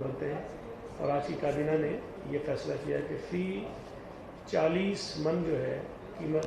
بنتے ہیں اور آج کی کابینہ نے یہ فیصلہ کیا کہ فی 40 من جو ہے قیمت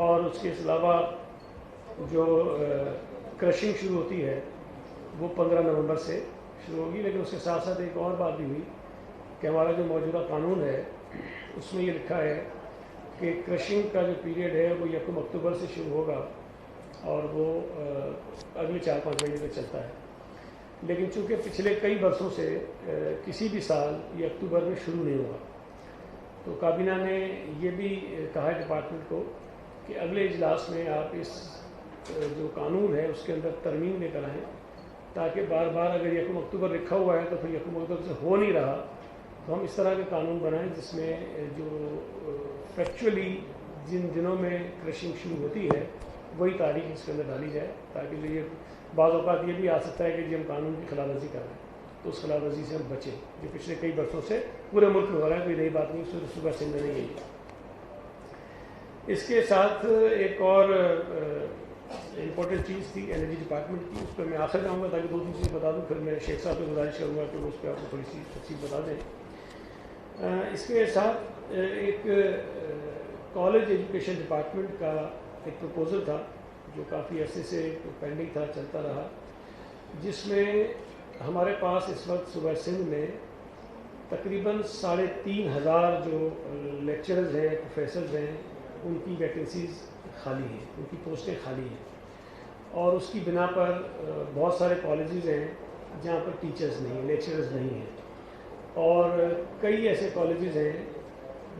اور اس کے علاوہ جو کرشنگ شروع ہوتی ہے وہ 15 نومبر سے شروع ہوگی۔ لیکن اس کے ساتھ ساتھ ایک اور بات بھی ہوئی کہ ہمارا جو موجودہ قانون ہے اس میں یہ لکھا ہے کہ کرشنگ کا جو پیریڈ ہے وہ 1 اکتوبر سے شروع ہوگا اور وہ اگلے 4-5 مہینے تک چلتا ہے۔ لیکن چونکہ پچھلے کئی برسوں سے کسی بھی سال یہ اکتوبر میں شروع نہیں ہوا، تو کابینہ نے یہ بھی کہا ہے ڈپارٹمنٹ کو کہ اگلے اجلاس میں آپ اس جو قانون ہے اس کے اندر ترمیم لے کر آئیں، تاکہ بار بار اگر 1 اکتوبر لکھا ہوا ہے تو پھر 1 اکتوبر سے ہو نہیں رہا، تو ہم اس طرح کے قانون بنائیں جس میں جو فیکچولی جن دنوں میں کرشنگ شروع ہوتی ہے وہی تاریخ اس کے اندر ڈالی جائے، تاکہ جو یہ بعض اوقات یہ بھی آ سکتا ہے کہ جی ہم قانون کی خلاف ورزی کر رہے ہیں تو اس خلاف ورزی سے ہم بچیں، جو پچھلے کئی برسوں سے پورے ملک میں ہو رہا ہے، کوئی نئی بات نہیں، صبح سندھ میں نہیں گئی۔ اس کے ساتھ ایک اور امپورٹنٹ چیز تھی انرجی ڈپارٹمنٹ کی، اس پہ میں آخر جاؤں گا تاکہ 2-3 چیزیں بتا دوں، پھر میں شیخ صاحب کو گزارش کروں گا کہ وہ اس پہ آپ کو تھوڑی سی تفصیل بتا دیں۔ اس کے ساتھ ایک کالج ایجوکیشن ڈپارٹمنٹ کا ایک پروپوزل تھا جو کافی عرصے سے پینڈنگ تھا، چلتا رہا، جس میں ہمارے پاس اس وقت صوبہ سندھ میں تقریباً 3500 جو لیکچرز ہیں، پروفیسرز ہیں، ان کی ویکنسیز خالی ہیں، ان کی پوسٹیں خالی ہیں، اور اس کی بنا پر بہت سارے کالجز ہیں جہاں پر ٹیچرز نہیں ہیں، لیکچرز نہیں ہیں، اور کئی ایسے کالجز ہیں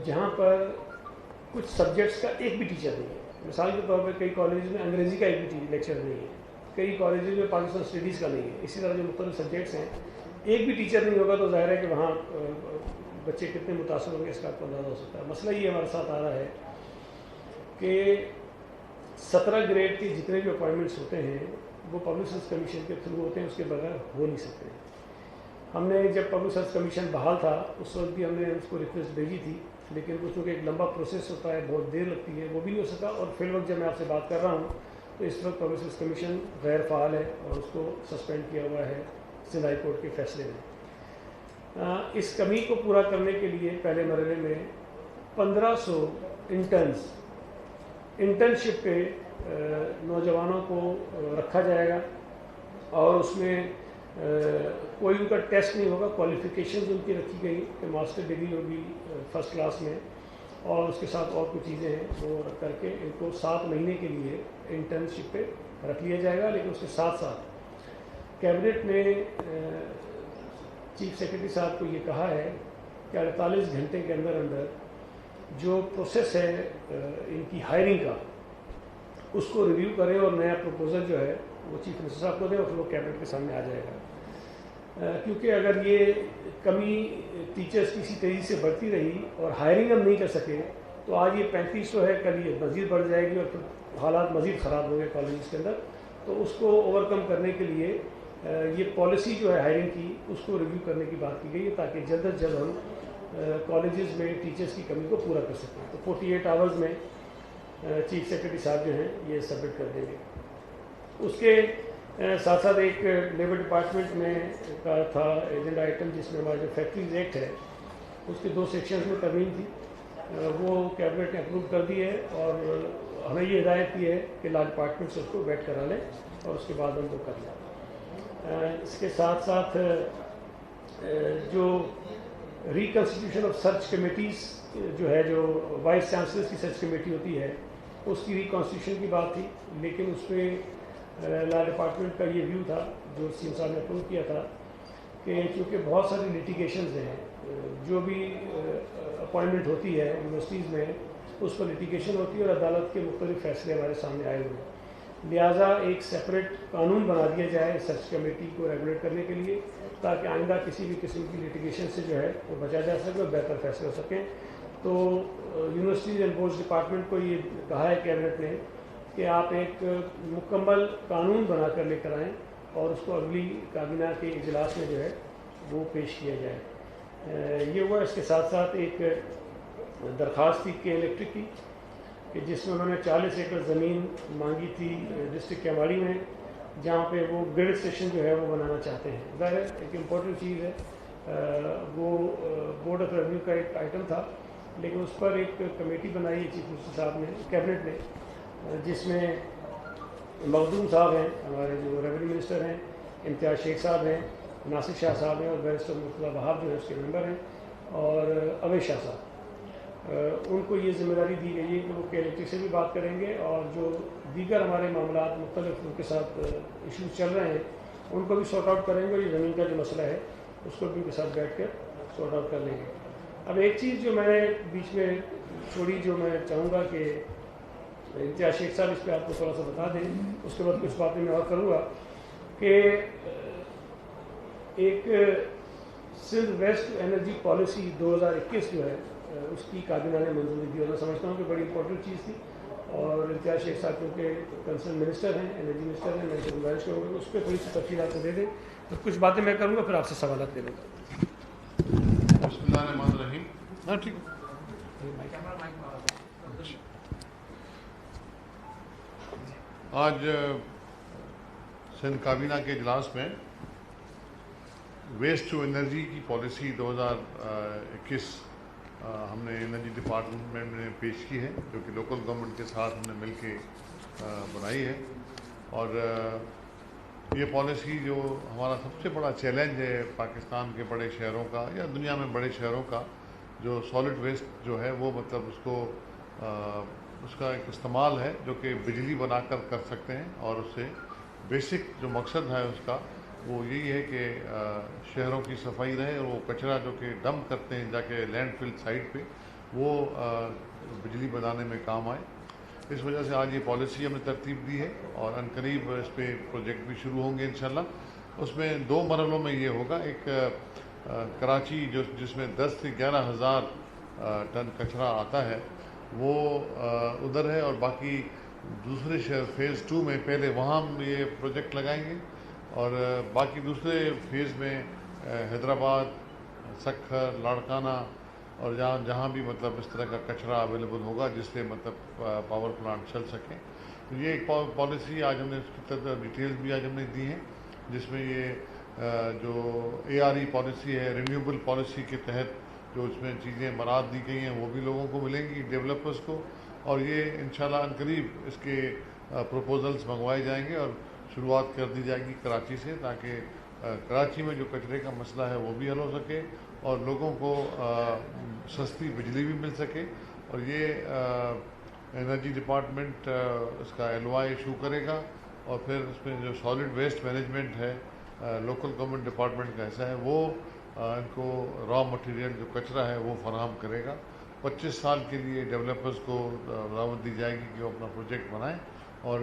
جہاں پر کچھ سبجیکٹس کا ایک بھی ٹیچر نہیں ہے۔ مثال کے طور پر کئی کالجز میں انگریزی کا ایک بھی لیکچر نہیں ہے، کئی کالجز میں پاکستان اسٹڈیز کا نہیں ہے، اسی طرح جو مختلف سبجیکٹس ہیں ایک بھی ٹیچر نہیں ہوگا تو ظاہر ہے کہ وہاں بچے کتنے متاثر ہوں گے اس کا آپ کو اندازہ ہو سکتا ہے۔ مسئلہ یہ ہمارے ساتھ آ رہا ہے کہ 17 گریڈ کے جتنے بھی اپوائنٹمنٹس ہوتے ہیں وہ پبلک سروس کمیشن کے تھرو ہوتے ہیں، اس کے بغیر ہو نہیں سکتے۔ ہم نے جب پبلک سروس کمیشن بحال تھا اس وقت بھی ہم نے اس کو ریکویسٹ بھیجی تھی، لیکن وہ چونکہ ایک لمبا پروسیس ہوتا ہے، بہت دیر لگتی ہے، وہ بھی نہیں ہو سکا، اور فی الوقت جب میں آپ سے بات کر رہا ہوں تو اس وقت پبلک سروس کمیشن غیر فعال ہے اور اس کو سسپینڈ کیا ہوا ہے سندھ ہائی کورٹ کے فیصلے میں۔ اس کمی کو پورا کرنے کے لیے پہلے مرحلے میں 1500 انٹرنشپ پہ نوجوانوں کو رکھا جائے گا، اور اس میں کوئی ان کا ٹیسٹ نہیں ہوگا، کوالیفیکیشنز ان کی رکھی گئی کہ ماسٹر ڈگری ہوگی فرسٹ کلاس میں، اور اس کے ساتھ اور کچھ چیزیں ہیں وہ رکھ کر کے ان کو 7 مہینے کے لیے انٹرنشپ پہ رکھ لیا جائے گا۔ لیکن اس کے ساتھ ساتھ کیبنٹ نے چیف سیکرٹری صاحب کو یہ کہا ہے کہ 48 گھنٹے کے اندر اندر جو پروسیس ہے ان کی ہائرنگ کا اس کو ریویو کریں اور نیا پروپوزل جو ہے وہ چیف منسٹر صاحب کو دیں، اور پھر وہ کیبنٹ کے سامنے آ جائے گا۔ کیونکہ اگر یہ کمی ٹیچرز کی اسی تیزی سے بڑھتی رہی اور ہائرنگ ہم نہیں کر سکے تو آج یہ 3500 ہے، کل یہ مزید بڑھ جائے گی اور پھر حالات مزید خراب ہوں گے کالجز کے اندر۔ تو اس کو اوور کم کرنے کے لیے یہ پالیسی جو ہے ہائرنگ کی اس کو ریویو کرنے کی بات کی گئی ہے، تاکہ جلد از جلد ہم کالجز میں ٹیچرز کی کمی کو پورا کر سکیں۔ تو 48 آورز میں چیف سیکرٹری صاحب جو ہیں یہ سبمٹ کر دیں گے۔ اس کے ساتھ ساتھ ایک لیبر ڈپارٹمنٹ میں کا تھا ایجنڈا آئٹم جس میں ہمارا جو فیکٹریز ایکٹ ہے اس کے 2 سیکشنز میں ترمیم تھی، وہ کیبنٹ نے اپروو کر دی ہے، اور ہمیں یہ ہدایت کی ہے کہ لا ڈپارٹمنٹ سے اس کو ویٹ کرا لیں اور اس کے بعد ہم وہ کر لیں۔ اس کے ساتھ ساتھ جو ریکنسٹیٹیوشن آف سرچ کمیٹیز جو ہے، جو وائس چانسلرس کی سرچ کمیٹی ہوتی ہے، اس کی ریکنسٹیٹیوشن کی بات تھی، لیکن اس پہ لا ڈپارٹمنٹ کا یہ ویو تھا جو سی ایم صاحب نے اپروو کیا تھا کہ چونکہ بہت ساری لیٹیگیشنز ہیں، جو بھی اپوائنٹمنٹ ہوتی ہے یونیورسٹیز میں اس پر لیٹیگیشن ہوتی ہے اور عدالت کے مختلف فیصلے ہمارے سامنے آئے ہوئے ہیں، لہٰذا ایک سیپریٹ قانون بنا دیا جائے سرچ کمیٹی کو ریگولیٹ کرنے کے لیے، تاکہ آئندہ کسی بھی قسم کی لیٹیگیشن سے جو ہے وہ بچا جا سکے اور بہتر فیصلے ہو سکیں۔ تو یونیورسٹیز اینڈ بورڈز ڈپارٹمنٹ کو یہ کہا ہے کیبنٹ نے کہ آپ ایک مکمل قانون بنا کر لے کر آئیں اور اس کو اگلی کابینہ کے اجلاس میں جو ہے وہ پیش کیا جائے۔ یہ ہوا۔ اس کے ساتھ ساتھ ایک درخواست تھی کے الیکٹرک کی کہ جس میں انہوں نے 40 ایکڑ زمین مانگی تھی ڈسٹرکٹ کیماڑی میں، جہاں پہ وہ گریڈ اسٹیشن جو ہے وہ بنانا چاہتے ہیں. ظاہر ایک امپورٹنٹ چیز ہے, وہ بورڈ آف ریونیو کا ایک آئٹم تھا, لیکن اس پر ایک کمیٹی بنائی ہے چیف منسٹر صاحب نے, کیبنٹ نے, جس میں مخدوم صاحب ہیں ہمارے جو ریونیو منسٹر ہیں, امتیاز شیخ صاحب ہیں, ناصر شاہ صاحب ہیں, اور بیرسٹر مرتضیٰ وہاب جو ہے اس کے ممبر ہیں, اور اویس شاہ صاحب. ان کو یہ ذمہ داری دی گئی ہے کہ وہ کے سے بھی بات کریں گے, اور جو دیگر ہمارے معاملات مختلف ان کے ساتھ ایشوز چل رہے ہیں ان کو بھی سارٹ آؤٹ کریں گے, اور یہ زمین کا جو مسئلہ ہے اس کو بھی ان کے ساتھ بیٹھ کر سارٹ آؤٹ کر لیں گے. اب ایک چیز جو میں نے بیچ میں چھوڑی, جو میں چاہوں گا کہ امتیاز شیخ صاحب اس پہ آپ کو تھوڑا سا بتا دیں, اس کے بعد کچھ باتیں میں اور کروں گا, کہ ایک سندھ ویسٹ انرجی پالیسی 2021 جو ہے اس کی کابینہ نے منظوری دی, اور میں سمجھتا ہوں کہ بڑی امپورٹنٹ چیز تھی. اور امتیاز شیخ صاحب کیونکہ کنسرن منسٹر ہیں, انرجی منسٹر ہیں, میں ان سے گزارش کروں گا کہ اس پہ تھوڑی سی تفصیلات دے دیں. تو کچھ باتیں میں کروں گا, پھر آپ سے سوالات لے لوں گا. بسم اللہ الرحمن الرحیم. ہاں ٹھیک. آج سندھ کابینہ کے اجلاس میں ویسٹ ٹو انرجی کی پالیسی 2021 ہم نے انرجی ڈپارٹمنٹ نے پیش کی ہے, جو کہ لوکل گورنمنٹ کے ساتھ ہم نے مل کے بنائی ہے. اور یہ پالیسی جو ہمارا سب سے بڑا چیلنج ہے پاکستان کے بڑے شہروں کا یا دنیا میں بڑے شہروں کا, جو سالڈ ویسٹ جو ہے وہ مطلب اس کا ایک استعمال ہے جو کہ بجلی بنا کر سکتے ہیں. اور اس سے بیسک جو مقصد ہے اس کا وہ یہی ہے کہ شہروں کی صفائی رہے, اور وہ کچرا جو کہ ڈمپ کرتے ہیں جا کے لینڈ فل سائٹ پہ وہ بجلی بنانے میں کام آئے. اس وجہ سے آج یہ پالیسی ہم نے ترتیب دی ہے, اور عنقریب اس پہ پروجیکٹ بھی شروع ہوں گے انشاءاللہ. اس میں 2 مرحلوں میں یہ ہوگا. ایک کراچی جس میں 10 سے 11 ہزار ٹن کچرا آتا ہے وہ ادھر ہے, اور باقی دوسرے شہر فیز 2 میں پہلے وہاں ہم یہ پروجیکٹ لگائیں گے, اور باقی دوسرے فیز میں حیدرآباد, سکھر, لاڑکانہ اور جہاں بھی مطلب اس طرح کا کچرا اویلیبل ہوگا جس سے مطلب پاور پلانٹ چل سکیں. تو یہ ایک پالیسی آج ہم نے اس کی ڈیٹیلز بھی آج ہم نے دی ہیں, جس میں یہ جو ARE پالیسی ہے, رینیوبل پالیسی کے تحت جو اس میں چیزیں مراد دی گئی ہیں وہ بھی لوگوں کو ملیں گی, ڈیولپرز کو. اور یہ انشاءاللہ عنقریب اس کے پروپوزلز منگوائے جائیں گے اور شروعات کر دی جائے گی کراچی سے, تاکہ کراچی میں جو کچرے کا مسئلہ ہے وہ بھی حل ہو سکے اور لوگوں کو سستی بجلی بھی مل سکے. اور یہ انرجی ڈپارٹمنٹ اس کا LOI ایشو کرے گا, اور پھر اس میں جو سالڈ ویسٹ مینجمنٹ ہے لوکل گورنمنٹ ڈپارٹمنٹ کا ایسا ہے, وہ ان کو را مٹیریل جو کچرا ہے وہ فراہم کرے گا. 25 سال کے لیے ڈیولپرز کو دعوت دی جائے گی کہ وہ اپنا پروجیکٹ بنائیں اور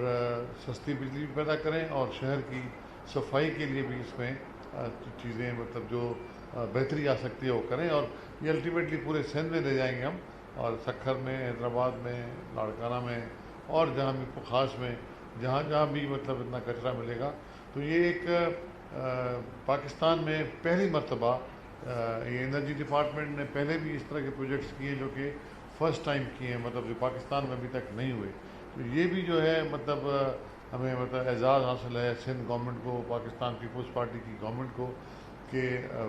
سستی بجلی بھی پیدا کریں, اور شہر کی صفائی کے لیے بھی اس میں چیزیں مطلب جو بہتری آ سکتی ہے وہ کریں. اور یہ الٹیمیٹلی پورے سندھ میں لے جائیں گے ہم, اور سکھر میں, حیدرآباد میں, لاڑکانہ میں, اور جہاں بھی خاص میں جہاں بھی مطلب اتنا کچرا ملے گا. تو یہ ایک پاکستان میں پہلی مرتبہ یہ انرجی ڈپارٹمنٹ نے پہلے بھی اس طرح کے پروجیکٹس کیے ہیں جو کہ فرسٹ ٹائم کیے ہیں, مطلب جو پاکستان میں ابھی تک نہیں ہوئے. تو یہ بھی جو ہے مطلب ہمیں مطلب اعزاز حاصل ہے سندھ گورنمنٹ کو, پاکستان پیپلز پارٹی کی گورنمنٹ کو, کہ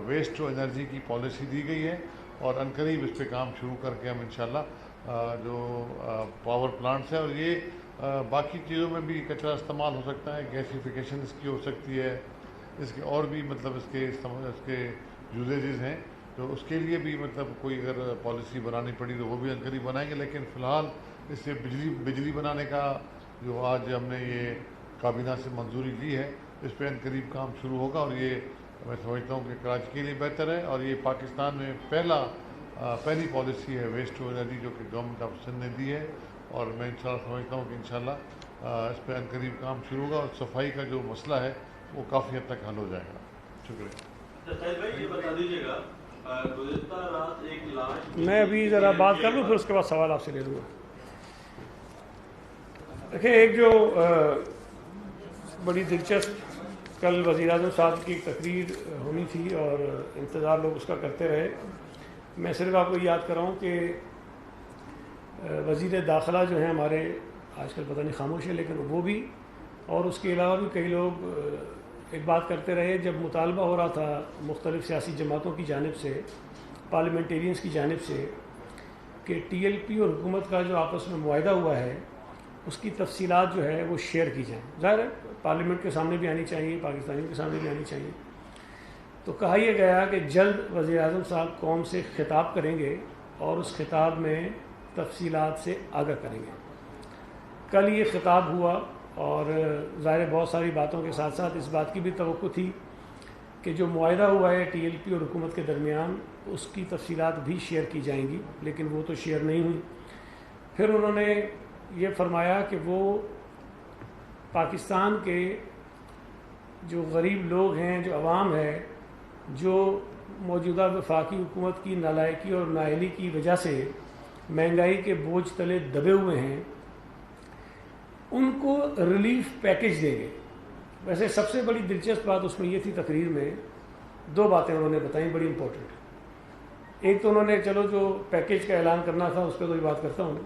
ویسٹ ٹو انرجی کی پالیسی دی گئی ہے, اور عنقریب اس پہ کام شروع کر کے ہم انشاءاللہ جو پاور پلانٹس ہیں, اور یہ باقی چیزوں میں بھی کچرا استعمال ہو سکتا ہے, گیسیفیکیشن اس کی ہو سکتی ہے, اس کے اور بھی مطلب اس کے یوزیجز ہیں, تو اس کے لیے بھی مطلب کوئی اگر پالیسی بنانی پڑی تو وہ بھی عنقریب بنائیں گے. لیکن فی الحال اس سے بجلی بنانے کا جو آج ہم نے یہ کابینہ سے منظوری لی ہے, اس پہ عنقریب کام شروع ہوگا. اور یہ میں سمجھتا ہوں کہ کراچی کے لیے بہتر ہے, اور یہ پاکستان میں پہلی پالیسی ہے ویسٹ ٹو انرجی جو کہ گورنمنٹ آف سندھ نے دی ہے, اور میں انشاءاللہ سمجھتا ہوں کہ انشاءاللہ اس پہ عنقریب کام شروع ہوگا, اور صفائی کا جو مسئلہ ہے وہ کافی حد تک حل ہو جائے گا. شکریہ. یہ بتا دیجیے گا گزشتہ رات ایک لاش, میں ابھی ذرا بات کر لوں پھر اس کے بعد سوال آپ سے لے لوں گا. دیکھیں, ایک جو بڑی دلچسپ کل وزیر اعظم صاحب کی تقریر ہونی تھی اور انتظار لوگ اس کا کرتے رہے. میں صرف آپ کو یاد کراؤں کہ وزیر داخلہ جو ہیں ہمارے آج کل پتہ نہیں خاموش ہے, لیکن وہ بھی اور اس کے علاوہ بھی کئی لوگ ایک بات کرتے رہے. جب مطالبہ ہو رہا تھا مختلف سیاسی جماعتوں کی جانب سے، پارلیمنٹیرینز کی جانب سے، کہ ٹی ایل پی اور حکومت کا جو آپس میں معاہدہ ہوا ہے اس کی تفصیلات جو ہے وہ شیئر کی جائیں. ظاہر ہے پارلیمنٹ کے سامنے بھی آنی چاہیے، پاکستانیوں کے سامنے بھی آنی چاہیے. تو کہا یہ گیا کہ جلد وزیر اعظم صاحب قوم سے خطاب کریں گے اور اس خطاب میں تفصیلات سے آگاہ کریں گے. کل یہ خطاب ہوا اور ظاہر بہت ساری باتوں کے ساتھ ساتھ اس بات کی بھی توقع تھی کہ جو معاہدہ ہوا ہے ٹی ایل پی اور حکومت کے درمیان اس کی تفصیلات بھی شیئر کی جائیں گی، لیکن وہ تو شیئر نہیں ہوئی. پھر انہوں نے یہ فرمایا کہ وہ پاکستان کے جو غریب لوگ ہیں، جو عوام ہے، جو موجودہ وفاقی حکومت کی نالائکی اور نااہلی کی وجہ سے مہنگائی کے بوجھ تلے دبے ہوئے ہیں، ان کو ریلیف پیکج دیں گے. ویسے سب سے بڑی دلچسپ بات اس میں یہ تھی، تقریر میں دو باتیں انہوں نے بتائیں بڑی امپورٹنٹ. ایک تو انہوں نے چلو جو پیکج کا اعلان کرنا تھا اس پہ کوئی بات کرتا ہوں،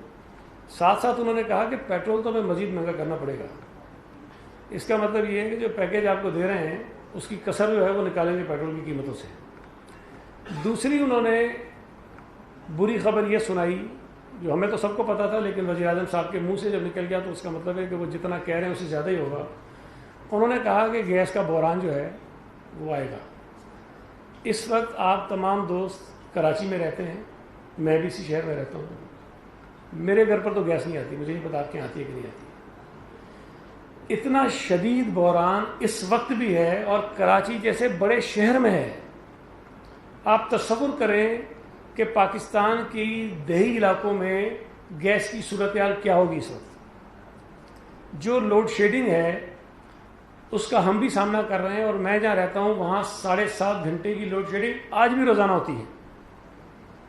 ساتھ ساتھ انہوں نے کہا کہ پیٹرول تو ہمیں مزید مہنگا کرنا پڑے گا. اس کا مطلب یہ ہے کہ جو پیکج آپ کو دے رہے ہیں اس کی کسر جو ہے وہ نکالیں گے پیٹرول کی قیمتوں سے. دوسری انہوں نے بری خبر یہ سنائی جو ہمیں تو سب کو پتا تھا، لیکن وزیر اعظم صاحب کے منہ سے جب نکل گیا تو اس کا مطلب ہے کہ وہ جتنا کہہ رہے ہیں اس سے زیادہ ہی ہوگا. انہوں نے کہا کہ گیس کا بحران جو ہے وہ آئے گا. اس وقت آپ تمام دوست کراچی میں رہتے ہیں، میں بھی اسی شہر میں رہتا ہوں. میرے گھر پر تو گیس نہیں آتی، مجھے نہیں پتا آپ کے یہاں آتی ہے کہ نہیں آتی. اتنا شدید بحران اس وقت بھی ہے اور کراچی جیسے بڑے شہر میں ہے. آپ تصور کریں کہ پاکستان کی دیہی علاقوں میں گیس کی صورتحال کیا ہوگی اس وقت. جو لوڈ شیڈنگ ہے اس کا ہم بھی سامنا کر رہے ہیں، اور میں جہاں رہتا ہوں وہاں 7.5 گھنٹے کی لوڈ شیڈنگ آج بھی روزانہ ہوتی ہے.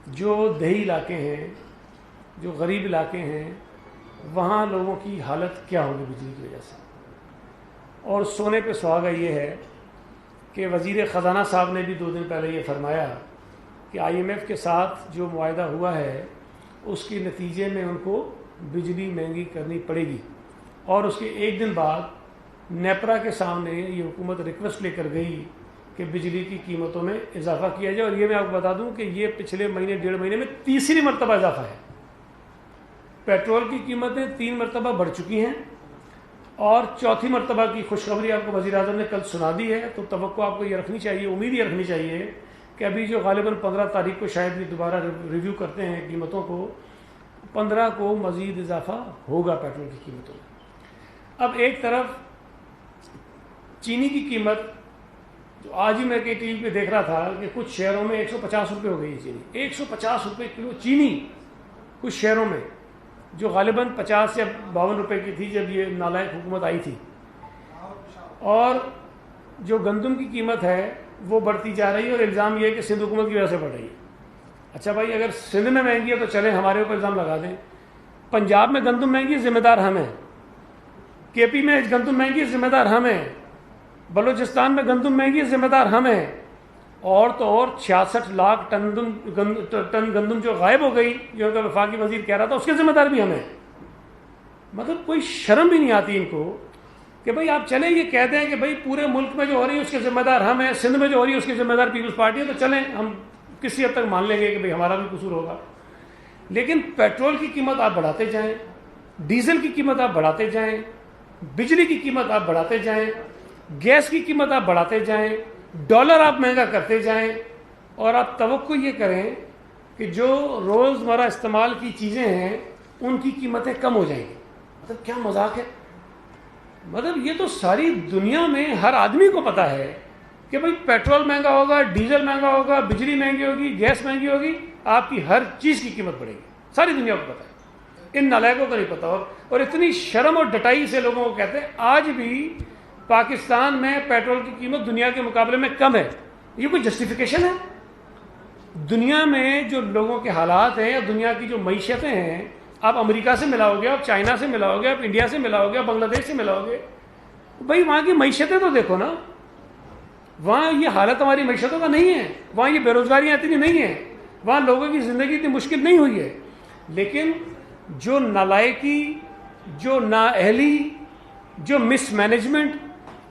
جو دیہی علاقے ہیں، جو غریب علاقے ہیں، وہاں لوگوں کی حالت کیا ہوگی بجلی کی وجہ سے. اور سونے پہ سہاگا یہ ہے کہ وزیر خزانہ صاحب نے بھی 2 دن پہلے یہ فرمایا کہ آئی ایم ایف کے ساتھ جو معاہدہ ہوا ہے اس کے نتیجے میں ان کو بجلی مہنگی کرنی پڑے گی. اور اس کے 1 دن بعد نیپرا کے سامنے یہ حکومت ریکویسٹ لے کر گئی کہ بجلی کی قیمتوں میں اضافہ کیا جائے. اور یہ میں آپ کو بتا دوں کہ یہ پچھلے مہینے 1.5 مہینے میں تیسری مرتبہ اضافہ ہے. پیٹرول کی قیمتیں 3 مرتبہ بڑھ چکی ہیں اور چوتھی مرتبہ کی خوشخبری آپ کو وزیر اعظم نے کل سنا دی ہے. تو توقع آپ کو یہ رکھنی چاہیے، امید یہ رکھنی چاہیے کہ ابھی جو غالباً 15 تاریخ کو شاید بھی دوبارہ ریویو کرتے ہیں قیمتوں کو، 15 کو مزید اضافہ ہوگا پیٹرول کی قیمتوں میں. اب ایک طرف چینی کی قیمت جو آج ہی میں ٹی وی پہ دیکھ رہا تھا کہ کچھ شہروں میں 150 روپے ہو گئی ہے چینی. 150 روپے کلو چینی کچھ شہروں میں، جو غالباً 50 یا 52 روپے کی تھی جب یہ نالائق حکومت آئی تھی. اور جو گندم کی قیمت ہے وہ بڑھتی جا رہی ہے، اور الزام یہ ہے کہ سندھ حکومت کی وجہ سے بڑھ رہی ہے. اچھا بھائی، اگر سندھ میں مہنگی ہے تو چلیں ہمارے اوپر الزام لگا دیں. پنجاب میں گندم مہنگی ہے، ذمہ دار ہم ہیں. کے پی میں گندم مہنگی ہے، ذمہ دار ہم ہیں. بلوچستان میں گندم مہنگی ہے، ذمہ دار ہم ہیں. اور تو اور 66 لاکھ ٹن گندم جو غائب ہو گئی، جو کہ وفاقی وزیر کہہ رہا تھا، اس کے ذمہ دار بھی ہم ہیں. مطلب کوئی شرم بھی نہیں آتی ان کو کہ بھئی آپ چلیں یہ کہتے ہیں کہ بھئی پورے ملک میں جو ہو رہی ہے اس کے ذمہ دار ہم ہیں، سندھ میں جو ہو رہی ہے اس کے ذمہ دار پیپلز پارٹی ہے. تو چلیں ہم کسی حد تک مان لیں گے کہ بھئی ہمارا بھی قصور ہوگا. لیکن پیٹرول کی قیمت آپ بڑھاتے جائیں، ڈیزل کی قیمت آپ بڑھاتے جائیں، بجلی کی قیمت آپ بڑھاتے جائیں، گیس کی قیمت آپ بڑھاتے جائیں، ڈالر آپ مہنگا کرتے جائیں، اور آپ توقع یہ کریں کہ جو روزمرہ استعمال کی چیزیں ہیں ان کی قیمتیں کم ہو جائیں گی. مطلب کیا مذاق ہے. مطلب یہ تو ساری دنیا میں ہر آدمی کو پتا ہے کہ بھئی پیٹرول مہنگا ہوگا، ڈیزل مہنگا ہوگا، بجلی مہنگی ہوگی، گیس مہنگی ہوگی، آپ کی ہر چیز کی قیمت بڑھے گی. ساری دنیا کو پتا ہے، ان نالائقوں کو نہیں پتا. اور اتنی شرم اور ڈٹائی سے لوگوں کو کہتے ہیں آج بھی پاکستان میں پیٹرول کی قیمت دنیا کے مقابلے میں کم ہے. یہ کوئی جسٹیفیکیشن ہے؟ دنیا میں جو لوگوں کے حالات ہیں یا دنیا کی جو معیشتیں ہیں، آپ امریکہ سے ملاؤ گے، آپ چائنا سے ملاؤ گے، آپ انڈیا سے ملاؤ گے، آپ بنگلہ دیش سے ملاؤ گے، بھائی وہاں کی معیشتیں تو دیکھو نا. وہاں یہ حالت ہماری معیشتوں کا نہیں ہے، وہاں یہ بے روزگاریاں اتنی نہیں ہیں، وہاں لوگوں کی زندگی اتنی مشکل نہیں ہوئی ہے. لیکن جو نالائکی، جو نااہلی، جو مس مینجمنٹ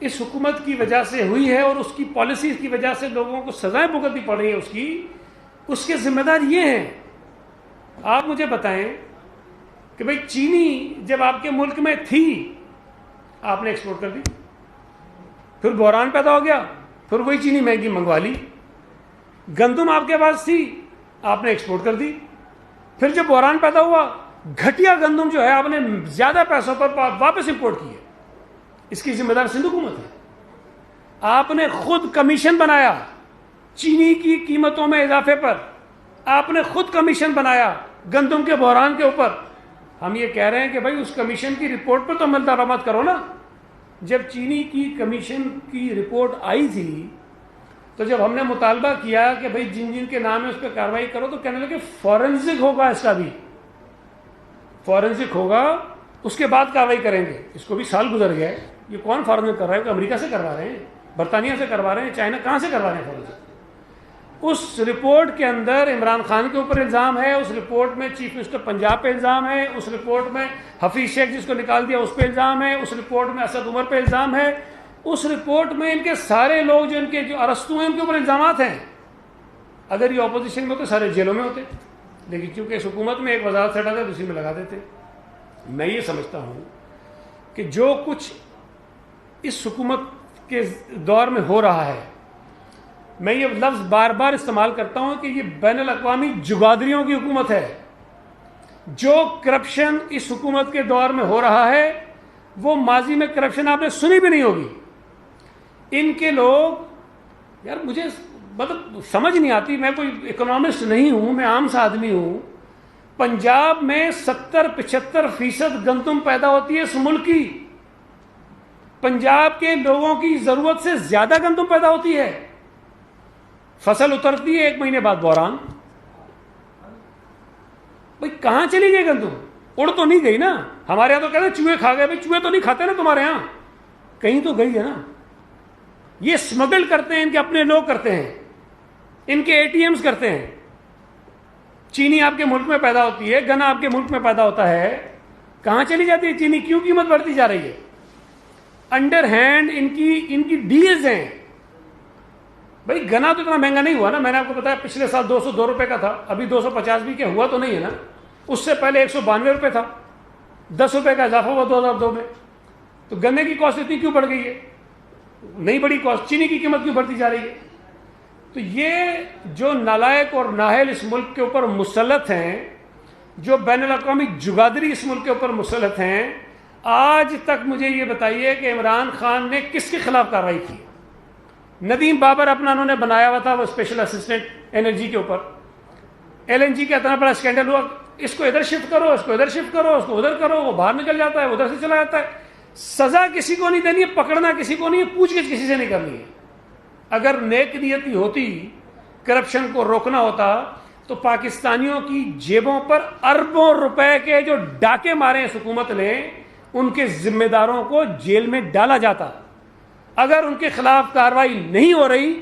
اس حکومت کی وجہ سے ہوئی ہے اور اس کی پالیسیز کی وجہ سے لوگوں کو سزائیں بھگتنی پڑ رہی ہے اس کے ذمہ دار یہ ہیں. آپ مجھے بتائیں کہ بھئی چینی جب آپ کے ملک میں تھی آپ نے ایکسپورٹ کر دی, پھر بحران پیدا ہو گیا, پھر وہی چینی مہنگی منگوا لی. گندم آپ کے پاس تھی آپ نے ایکسپورٹ کر دی, پھر جب بحران پیدا ہوا گھٹیا گندم جو ہے آپ نے زیادہ پیسوں پر واپس امپورٹ کی ہے. اس کی ذمہ دار سندھ حکومت ہے. آپ نے خود کمیشن بنایا چینی کی قیمتوں میں اضافے پر, آپ نے خود کمیشن بنایا گندم کے بحران کے اوپر. ہم یہ کہہ رہے ہیں کہ بھائی اس کمیشن کی رپورٹ پر تو عمل درآمد کرو نا. جب چینی کی کمیشن کی رپورٹ آئی تھی تو جب ہم نے مطالبہ کیا کہ بھائی جن جن کے نام ہے اس پہ کارروائی کرو تو کہنے لگے فورنزک ہوگا, اس کا بھی فورنزک ہوگا, اس کے بعد کارروائی کریں گے. اس کو بھی سال گزر گیا. یہ کون فورنزک کر رہا ہے؟ امریکہ سے کروا رہے ہیں, برطانیہ سے کروا رہے ہیں, چائنا کہاں سے کروا رہے ہیں فورنزک؟ اس رپورٹ کے اندر عمران خان کے اوپر الزام ہے, اس رپورٹ میں چیف منسٹر پنجاب پہ الزام ہے, اس رپورٹ میں حفیظ شیخ جس کو نکال دیا اس پہ الزام ہے, اس رپورٹ میں اسد عمر پہ الزام ہے, اس رپورٹ میں ان کے سارے لوگ جو ان کے جو ارسطو ہیں ان کے اوپر الزامات ہیں. اگر یہ اپوزیشن میں ہوتے سارے جیلوں میں ہوتے, لیکن چونکہ اس حکومت میں ایک وزارت سے ہٹاتے دوسری میں لگا دیتے. میں یہ سمجھتا ہوں کہ جو کچھ اس حکومت کے دور میں ہو رہا ہے, میں یہ لفظ بار بار استعمال کرتا ہوں کہ یہ بین الاقوامی جگادریوں کی حکومت ہے. جو کرپشن اس حکومت کے دور میں ہو رہا ہے وہ ماضی میں کرپشن آپ نے سنی بھی نہیں ہوگی. ان کے لوگ, یار مجھے مطلب سمجھ نہیں آتی, میں کوئی اکنامسٹ نہیں ہوں, میں عام سا آدمی ہوں. پنجاب میں 70-75% گندم پیدا ہوتی ہے اس ملک کی. پنجاب کے لوگوں کی ضرورت سے زیادہ گندم پیدا ہوتی ہے. فصل اترتی ہے 1 مہینے بعد بحران. بھائی کہاں چلی گئی گندم؟ اڑ تو نہیں گئی نا. ہمارے یہاں تو کہتے ہیں چوہے کھا گئے. بھائی چوہے تو نہیں کھاتے نا تمہارے یہاں, کہیں تو گئی ہے نا. یہ اسمگل کرتے ہیں, ان کے اپنے لوگ کرتے ہیں, ان کے ATMs کرتے ہیں. چینی آپ کے ملک میں پیدا ہوتی ہے, گنا آپ کے ملک میں پیدا ہوتا ہے, کہاں چلی جاتی ہے چینی؟ کیوں قیمت بڑھتی جا رہی ہے؟ انڈر ہینڈ ان کی ڈیلز ہیں. بھائی گنا تو اتنا مہنگا نہیں ہوا نا, میں نے آپ کو بتایا پچھلے سال 202 روپے کا تھا, ابھی 250 بھی کیا ہوا تو نہیں ہے نا. اس سے پہلے 192 روپے تھا, 10 روپے کا اضافہ ہوا 2002 میں. تو گنے کی کاسٹ اتنی کیوں بڑھ گئی ہے؟ نہیں بڑی کاسٹ, چینی کی قیمت کیوں بڑھتی جا رہی ہے؟ تو یہ جو نالائق اور نااہل اس ملک کے اوپر مسلط ہیں, جو بین الاقوامی جگادری اس ملک کے اوپر مسلط ہیں, آج تک مجھے یہ بتائیے کہ عمران خان نے کس کے خلاف کارروائی کی؟ ندیم بابر اپنا انہوں نے بنایا ہوا تھا, وہ اسپیشل اسسٹنٹ انرجی کے اوپر. LNG کا اتنا بڑا اسکینڈل ہوا, اس کو ادھر شفٹ کرو, اس کو ادھر شفٹ کرو, اس کو ادھر کرو, وہ باہر نکل جاتا ہے, ادھر سے چلا جاتا ہے. سزا کسی کو نہیں دینی ہے, پکڑنا کسی کو نہیں ہے, پوچھ گچھ کسی سے نہیں کرنی ہے. اگر نیک نیتی ہوتی, کرپشن کو روکنا ہوتا, تو پاکستانیوں کی جیبوں پر اربوں روپے کے جو ڈاکے مارے اس حکومت نے, ان کے ذمہ داروں کو جیل میں ڈالا جاتا. اگر ان کے خلاف کارروائی نہیں ہو رہی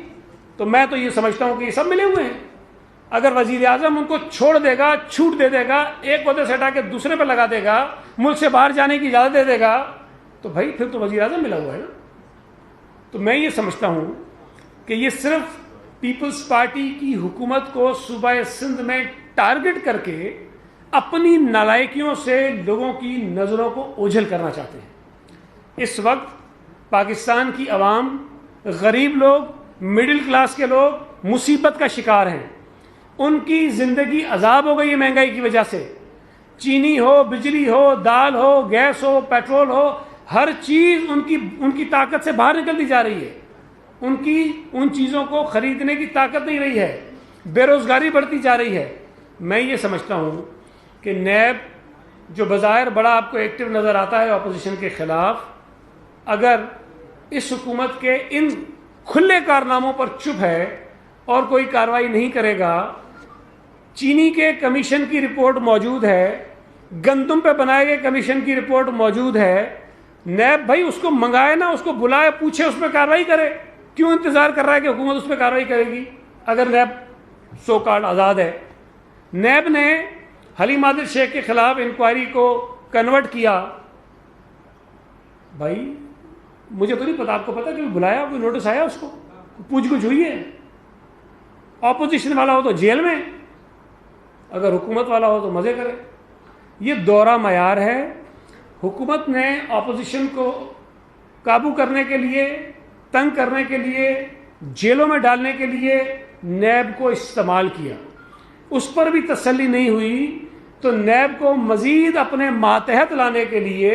تو میں تو یہ سمجھتا ہوں کہ یہ سب ملے ہوئے ہیں. اگر وزیر اعظم ان کو چھوڑ دے گا, چھوٹ دے دے گا, ایک عہدے سے ہٹا کے دوسرے پہ لگا دے گا, ملک سے باہر جانے کی اجازت دے دے گا, تو بھائی پھر تو وزیر اعظم ملا ہوا ہے نا. تو میں یہ سمجھتا ہوں کہ یہ صرف پیپلز پارٹی کی حکومت کو صوبہ سندھ میں ٹارگٹ کر کے اپنی نالائکیوں سے لوگوں کی نظروں کو اوجھل کرنا چاہتے ہیں. اس وقت پاکستان کی عوام, غریب لوگ, مڈل کلاس کے لوگ مصیبت کا شکار ہیں. ان کی زندگی عذاب ہو گئی ہے مہنگائی کی وجہ سے. چینی ہو, بجلی ہو, دال ہو, گیس ہو, پیٹرول ہو, ہر چیز ان کی طاقت سے باہر نکلتی جا رہی ہے. ان چیزوں کو خریدنے کی طاقت نہیں رہی ہے, بے روزگاری بڑھتی جا رہی ہے. میں یہ سمجھتا ہوں کہ نیب جو بظاہر بڑا آپ کو ایکٹیو نظر آتا ہے اپوزیشن کے خلاف, اگر اس حکومت کے ان کھلے کارناموں پر چپ ہے اور کوئی کارروائی نہیں کرے گا. چینی کے کمیشن کی رپورٹ موجود ہے, گندم پہ بنائے گئے کمیشن کی رپورٹ موجود ہے. نیب بھائی اس کو منگائے نا, اس کو بلائے, پوچھے, اس پہ کارروائی کرے. کیوں انتظار کر رہا ہے کہ حکومت اس پہ کارروائی کرے گی اگر نیب سو کارڈ آزاد ہے؟ نیب نے حلیم عادل شیخ کے خلاف انکوائری کو کنورٹ کیا بھائی مجھے تو نہیں پتا، آپ کو پتا کہ بلایا، کوئی نوٹس آیا اس کو، پوچھ گچھ ہوئی ہے؟ اپوزیشن والا ہو تو جیل میں، اگر حکومت والا ہو تو مزے کرے. یہ دورہ معیار ہے. حکومت نے اپوزیشن کو قابو کرنے کے لیے، تنگ کرنے کے لیے، جیلوں میں ڈالنے کے لیے نیب کو استعمال کیا. اس پر بھی تسلی نہیں ہوئی تو نیب کو مزید اپنے ماتحت لانے کے لیے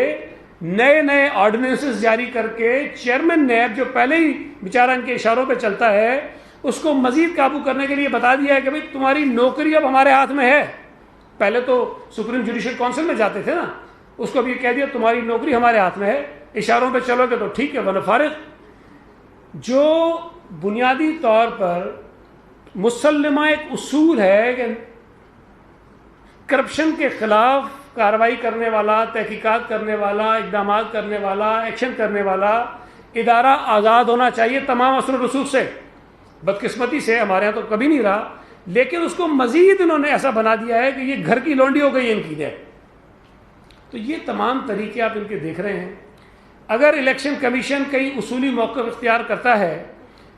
نئے نئے آرڈیننسز جاری کر کے چیئرمین نیب، جو پہلے ہی بیچارہ ان کے اشاروں پہ چلتا ہے، اس کو مزید قابو کرنے کے لیے بتا دیا ہے کہ بھئی تمہاری نوکری اب ہمارے ہاتھ میں ہے. پہلے تو سپریم جوڈیشل کونسل میں جاتے تھے نا، اس کو بھی کہہ دیا تمہاری نوکری ہمارے ہاتھ میں ہے، اشاروں پہ چلو گے تو ٹھیک ہے ورنہ فارغ. جو بنیادی طور پر مسلمہ ایک اصول ہے کہ کرپشن کے خلاف کارروائی کرنے والا، تحقیقات کرنے والا، اقدامات کرنے والا، ایکشن کرنے والا ادارہ آزاد ہونا چاہیے تمام اثر و رسوخ سے. بدقسمتی سے ہمارے یہاں تو کبھی نہیں رہا، لیکن اس کو مزید انہوں نے ایسا بنا دیا ہے کہ یہ گھر کی لونڈی ہو گئی ان کی. تو یہ تمام طریقے آپ ان کے دیکھ رہے ہیں. اگر الیکشن کمیشن کئی اصولی موقف اختیار کرتا ہے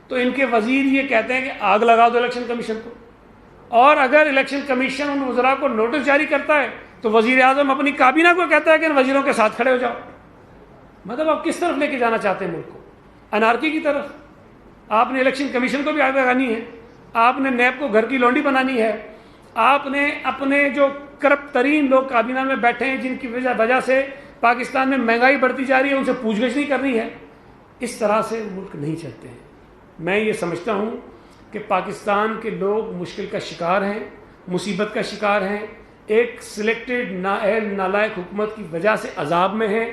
تو ان کے وزیر یہ کہتے ہیں کہ آگ لگا دو الیکشن کمیشن کو، اور اگر الیکشن کمیشن ان وزراء کو نوٹس جاری کرتا ہے تو وزیر اعظم اپنی کابینہ کو کہتا ہے کہ ان وزیروں کے ساتھ کھڑے ہو جاؤ. مطلب آپ کس طرف لے کے جانا چاہتے ہیں ملک کو؟ انارکی کی طرف. آپ نے الیکشن کمیشن کو بھی آگ لگانی ہے، آپ نے نیب کو گھر کی لونڈی بنانی ہے، آپ نے اپنے جو کرپٹ ترین لوگ کابینہ میں بیٹھے ہیں جن کی وجہ سے پاکستان میں مہنگائی بڑھتی جا رہی ہے، ان سے پوچھ گچھ نہیں کرنی ہے. اس طرح سے ملک نہیں چلتے ہیں. میں یہ سمجھتا ہوں کہ پاکستان کے لوگ مشکل کا شکار ہیں، مصیبت کا شکار ہیں، ایک سلیکٹڈ نااہل نالائق حکومت کی وجہ سے عذاب میں ہیں،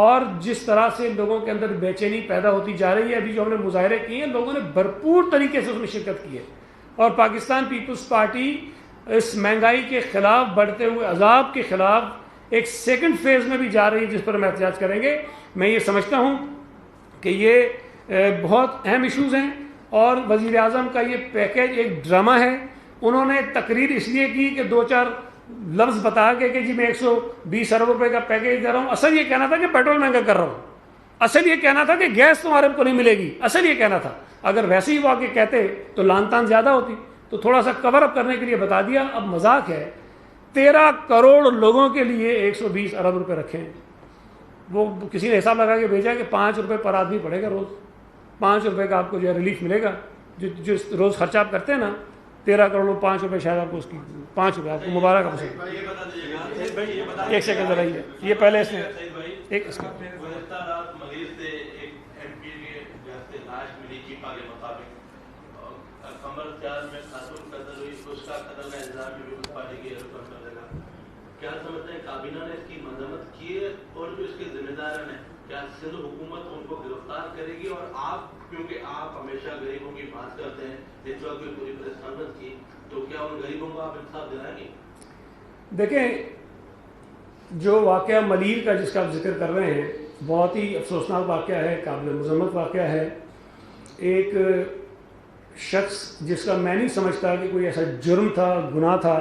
اور جس طرح سے لوگوں کے اندر بے چینی پیدا ہوتی جا رہی ہے. ابھی جو ہم نے مظاہرے کیے ہیں لوگوں نے بھرپور طریقے سے اس میں شرکت کی ہے، اور پاکستان پیپلز پارٹی اس مہنگائی کے خلاف، بڑھتے ہوئے عذاب کے خلاف ایک سیکنڈ فیز میں بھی جا رہی ہے جس پر ہم احتجاج کریں گے. میں یہ سمجھتا ہوں کہ یہ بہت اہم ایشوز ہیں، اور وزیر اعظم کا یہ پیکیج ایک ڈرامہ ہے. انہوں نے تقریر اس لیے کی کہ دو چار لفظ بتا کے کہ جی میں 120 ارب روپے کا پیکیج دے رہا ہوں. اصل یہ کہنا تھا کہ پیٹرول مہنگا کر رہا ہوں، اصل یہ کہنا تھا کہ گیس تمہارے کو نہیں ملے گی، اصل یہ کہنا تھا. اگر ویسے ہی وہ آ کے کہتے تو لان تان زیادہ ہوتی. تو تھوڑا سا کور اپ کرنے کے لیے بتا دیا. اب مذاق ہے، 13 کروڑ لوگوں کے لیے 120 ارب روپے رکھے ہیں. وہ کسی نے حساب لگا کے بھیجا کہ 5 روپے پر آدمی پڑے گا روز. 5 روپے کا آپ کو جو ہے ریلیف ملے گا. جو روز خرچہ آپ کرتے ہیں نا 13 کروڑ میں 5 روپے شاید آپ کو اس کی 5 روپے آپ کو مبارک آپ سے. ایک سیکنڈ ذرا یہ پہلے اس نے ایک اس کا کیا سمجھتے ہیں کابینہ نے اس کی مذمت کی ہے، اور جو اس کے ذمہ دار ہیں کیا سندھ حکومت ان کو گرفتار کرے گی؟ اور آپ کیونکہ آپ ہمیشہ غریبوں کی بات کرتے ہیں، اس وقت کوئی پوری پریس کانفرنس کی، تو کیا ان غریبوں کو آپ انصاف دلائیں گے؟ دیکھیں، جو واقعہ ملیر کا جس کا آپ ذکر کر رہے ہیں بہت ہی افسوسناک واقعہ ہے، قابل مذمت واقعہ ہے. ایک شخص جس کا میں نہیں سمجھتا کہ کوئی ایسا جرم تھا، گناہ تھا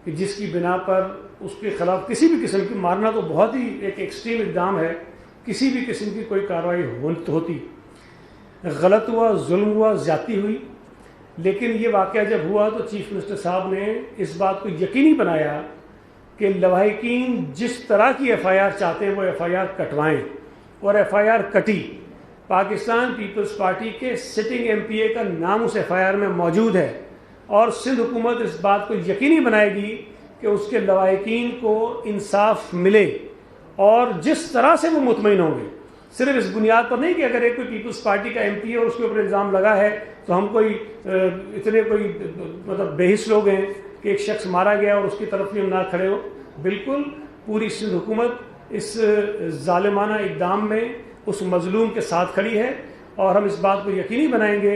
کہ جس کی بنا پر اس کے خلاف کسی بھی قسم کی، مارنا تو بہت ہی ایک ایکسٹریم اقدام ہے، کسی بھی قسم کی کوئی کارروائی ہوتی. غلط ہوا، ظلم ہوا، زیادتی ہوئی. لیکن یہ واقعہ جب ہوا تو چیف منسٹر صاحب نے اس بات کو یقینی بنایا کہ لواحقین جس طرح کی ایف آئی آر چاہتے ہیں وہ ایف آئی آر کٹوائیں، اور ایف آئی آر کٹی. پاکستان پیپلز پارٹی کے سٹنگ ایم پی اے کا نام اس ایف آئی آر میں موجود ہے، اور سندھ حکومت اس بات کو یقینی بنائے گی کہ اس کے لواحقین کو انصاف ملے، اور جس طرح سے وہ مطمئن ہوں گے. صرف اس بنیاد پر نہیں کہ اگر ایک کوئی پیپلز پارٹی کا ایم پی ہے اور اس کے اوپر الزام لگا ہے تو ہم کوئی اتنے کوئی مطلب بے حس لوگ ہیں کہ ایک شخص مارا گیا اور اس کی طرف بھی ہم نہ کھڑے ہو. بالکل پوری سندھ حکومت اس ظالمانہ اقدام میں اس مظلوم کے ساتھ کھڑی ہے، اور ہم اس بات کو یقینی بنائیں گے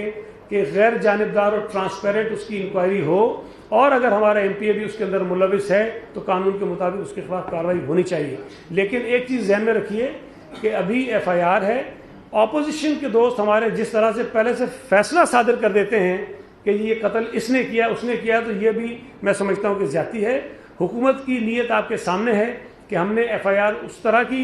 کہ غیر جانبدار اور ٹرانسپیرنٹ اس کی انکوائری ہو، اور اگر ہمارا ایم پی اے بھی اس کے اندر ملوث ہے تو قانون کے مطابق اس کے خلاف کارروائی ہونی چاہیے. لیکن ایک چیز ذہن میں رکھیے کہ ابھی ایف آئی آر ہے. اپوزیشن کے دوست ہمارے جس طرح سے پہلے سے فیصلہ صادر کر دیتے ہیں کہ یہ قتل اس نے کیا، اس نے کیا، تو یہ بھی میں سمجھتا ہوں کہ زیادتی ہے. حکومت کی نیت آپ کے سامنے ہے کہ ہم نے ایف آئی آر اس طرح کی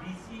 DC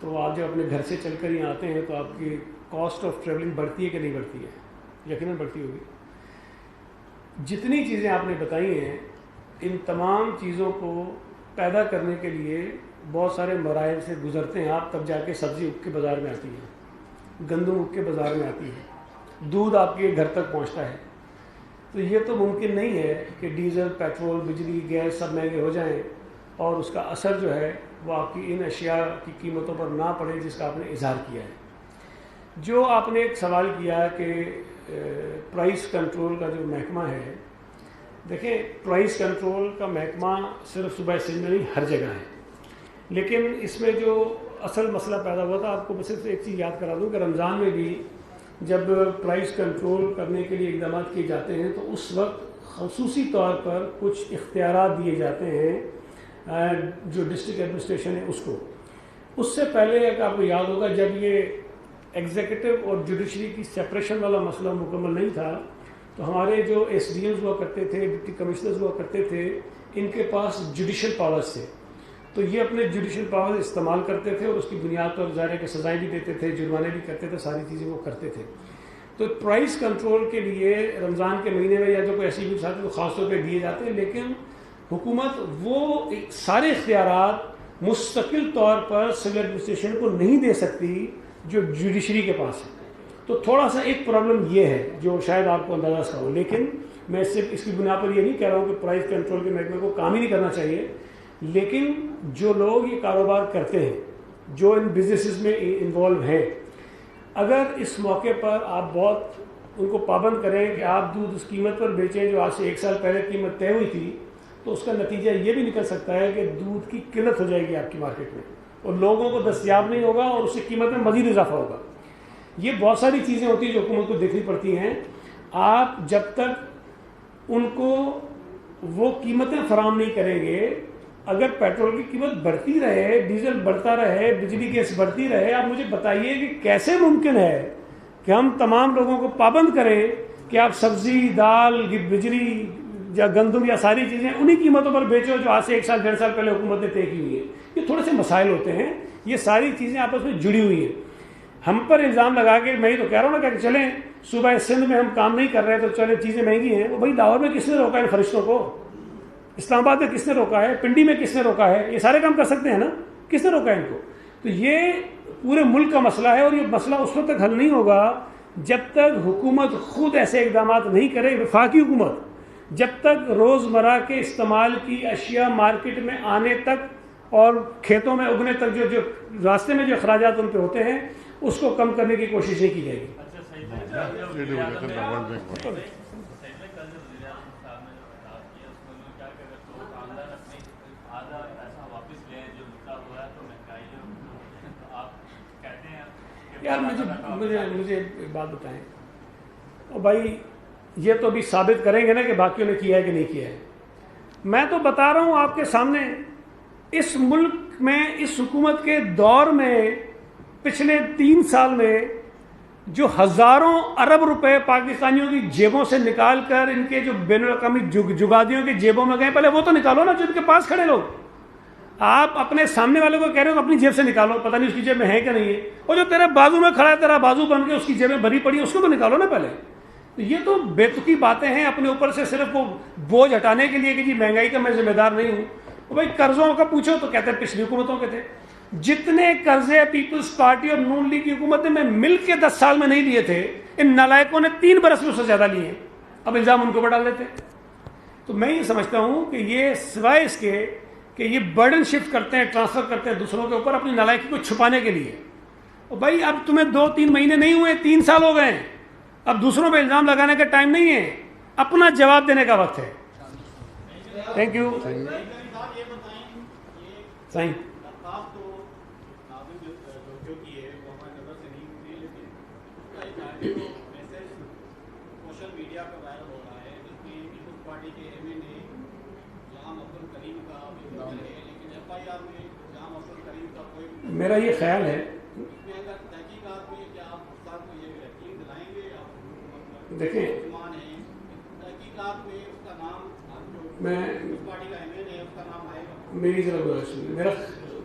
تو آپ جب اپنے گھر سے چل کر یہاں آتے ہیں تو آپ کی کاسٹ آف ٹریولنگ بڑھتی ہے کہ نہیں بڑھتی ہے؟ یقیناً بڑھتی ہوگی. جتنی چیزیں آپ نے بتائی ہیں ان تمام چیزوں کو پیدا کرنے کے لیے بہت سارے مراحل سے گزرتے ہیں آپ، تب جا کے سبزی اگ کے بازار میں آتی ہے، گندم اگ کے بازار میں آتی ہے، دودھ آپ کے گھر تک پہنچتا ہے. تو یہ تو ممکن نہیں ہے کہ ڈیزل، پیٹرول، بجلی، گیس سب مہنگے ہو جائیں اور اس کا اثر جو ہے وہ آپ کی ان اشیاء کی قیمتوں پر نہ پڑے جس کا آپ نے اظہار کیا ہے. جو آپ نے ایک سوال کیا کہ پرائس کنٹرول کا جو محکمہ ہے، دیکھیں پرائس کنٹرول کا محکمہ صرف صوبہ سندھ میں نہیں ہر جگہ ہے، لیکن اس میں جو اصل مسئلہ پیدا ہوا تھا، آپ کو میں صرف ایک چیز یاد کرا دوں کہ رمضان میں بھی جب پرائس کنٹرول کرنے کے لیے اقدامات کیے جاتے ہیں تو اس وقت خصوصی طور پر کچھ اختیارات دیے جاتے ہیں جو ڈسٹرکٹ ایڈمنسٹریشن ہے اس کو. اس سے پہلے ایک آپ کو یاد ہوگا جب یہ ایگزیکٹو اور جوڈیشری کی سپریشن والا مسئلہ مکمل نہیں تھا تو ہمارے جو ایس ڈی ایمز ہوا کرتے تھے، ڈپٹی کمشنرز ہوا کرتے تھے، ان کے پاس جوڈیشل پاورز تھے. تو یہ اپنے جوڈیشل پاور استعمال کرتے تھے اور اس کی بنیاد پر ظاہر ہے کہ سزائیں بھی دیتے تھے، جرمانے بھی کرتے تھے، ساری چیزیں وہ کرتے تھے. تو پرائس کنٹرول کے لیے رمضان کے مہینے میں یا جو کوئی ایسی بھی آتی تو خاص طور پہ دیے جاتے ہیں، لیکن حکومت وہ سارے اختیارات مستقل طور پر سول ایڈمنسٹریشن کو نہیں دے سکتی جو جوڈیشری کے پاس ہے. تو تھوڑا سا ایک پرابلم یہ ہے جو شاید آپ کو اندازہ سا ہو، لیکن میں صرف اس کی بنا پر یہ نہیں کہہ رہا ہوں کہ پرائس کنٹرول کے محکمے کو کام ہی نہیں کرنا چاہیے، لیکن جو لوگ یہ کاروبار کرتے ہیں، جو ان بزنسز میں انوالو ہیں، اگر اس موقع پر آپ بہت ان کو پابند کریں کہ آپ دودھ اس قیمت پر بیچیں جو آج سے 1 سال پہلے قیمت طے ہوئی تھی، تو اس کا نتیجہ یہ بھی نکل سکتا ہے کہ دودھ کی قلت ہو جائے گی آپ کی مارکیٹ میں اور لوگوں کو دستیاب نہیں ہوگا اور اس کی قیمت میں مزید اضافہ ہوگا. یہ بہت ساری چیزیں ہوتی ہیں جو حکومت کو دیکھنی پڑتی ہیں. آپ جب تک ان کو وہ قیمتیں فراہم نہیں کریں گے، اگر پیٹرول کی قیمت بڑھتی رہے، ڈیزل بڑھتا رہے، بجلی گیس بڑھتی رہے، آپ مجھے بتائیے کہ کیسے ممکن ہے کہ ہم تمام لوگوں کو پابند کریں کہ آپ سبزی، دال، بجلی یا گندم یا ساری چیزیں انہی قیمتوں پر بیچو جو آج سے 1 سال 1.5 سال پہلے حکومت نے طے کی ہوئی ہے. یہ تھوڑے سے مسائل ہوتے ہیں، یہ ساری چیزیں آپس میں جڑی ہوئی ہیں. ہم پر الزام لگا کے میں ہی تو کہہ رہا ہوں نا کہ چلیں صوبہ سندھ میں ہم کام نہیں کر رہے تو چلیں چیزیں مہنگی ہیں. وہ بھائی لاہور میں کس نے روکا ہے فرشتوں کو؟ اسلام آباد میں کس نے روکا ہے؟ پنڈی میں کس نے روکا ہے؟ یہ سارے کام کر سکتے ہیں نا، کس نے روکا ہے ان کو؟ تو یہ پورے ملک کا مسئلہ ہے اور یہ مسئلہ اس وقت تک حل نہیں ہوگا جب تک حکومت خود ایسے اقدامات نہیں کرے. وفاقی حکومت جب تک روزمرہ کے استعمال کی اشیاء مارکیٹ میں آنے تک اور کھیتوں میں اگنے تک جو راستے میں جو اخراجات ان پہ ہوتے ہیں اس کو کم کرنے کی کوشش نہیں کی جائے گی. یار مجھے ایک بات بتائیں، اور بھائی یہ تو بھی ثابت کریں گے نا کہ باقیوں نے کیا ہے کہ نہیں کیا ہے. میں تو بتا رہا ہوں آپ کے سامنے، اس ملک میں اس حکومت کے دور میں پچھلے 3 سال میں جو ہزاروں ارب روپے پاکستانیوں کی جیبوں سے نکال کر ان کے جو بین الاقوامی جگادیوں کی جیبوں میں گئے، پہلے وہ تو نکالو نا جو ان کے پاس کھڑے لوگ. آپ اپنے سامنے والے کو کہہ رہے ہو اپنی جیب سے نکالو، پتہ نہیں اس کی جیب میں ہے کہ نہیں ہے، اور جو تیرے بازو میں کھڑا ہے تیرا بازو بن کے اس کی جیبیں بھری پڑی ہے اس کو تو نکالو نا پہلے. یہ تو بے تکی باتیں ہیں اپنے اوپر سے صرف وہ بوجھ ہٹانے کے لیے کہ جی مہنگائی کا میں ذمہ دار نہیں ہوں. بھائی قرضوں کا پوچھو تو کہتے ہیں پچھلی حکومتوں کے تھے. جتنے قرضے پیپلز پارٹی اور نون لیگ کی حکومت میں مل کے 10 سال میں نہیں لیے تھے، ان نالائقوں نے 3 برس میں اس سے زیادہ لیے ہیں. اب الزام ان کو پر ڈال دیتے. تو میں یہ سمجھتا ہوں کہ یہ سوائے اس کے کہ یہ برڈن شفٹ کرتے ہیں، ٹرانسفر کرتے ہیں دوسروں کے اوپر اپنی نالائکی کو چھپانے کے لیے. اور بھائی اب تمہیں 2-3 مہینے نہیں ہوئے، 3 سال ہو گئے ہیں. اب دوسروں پہ الزام لگانے کا ٹائم نہیں ہے، اپنا جواب دینے کا وقت ہے. Thank you. صحیح سوشل میڈیا پر وائرل ہو رہا ہے جس میں پیپلز پارٹی کے ایم این اے جام عبد الکریم کا بھی ہے، لیکن ایف آئی آر میں جام عبد الکریم کا کوئی، میرا یہ خیال ہے، اس میں اگر تحقیقات میں کیا آپ صاحب کو یہ یقین دلائیں گے؟ آپ دیکھیں مسلمان ہیں، تحقیقات میں اس کا نام جو میں پیپلز پارٹی کا ایم این اے اس کا نام آئے گا؟ میری ذرا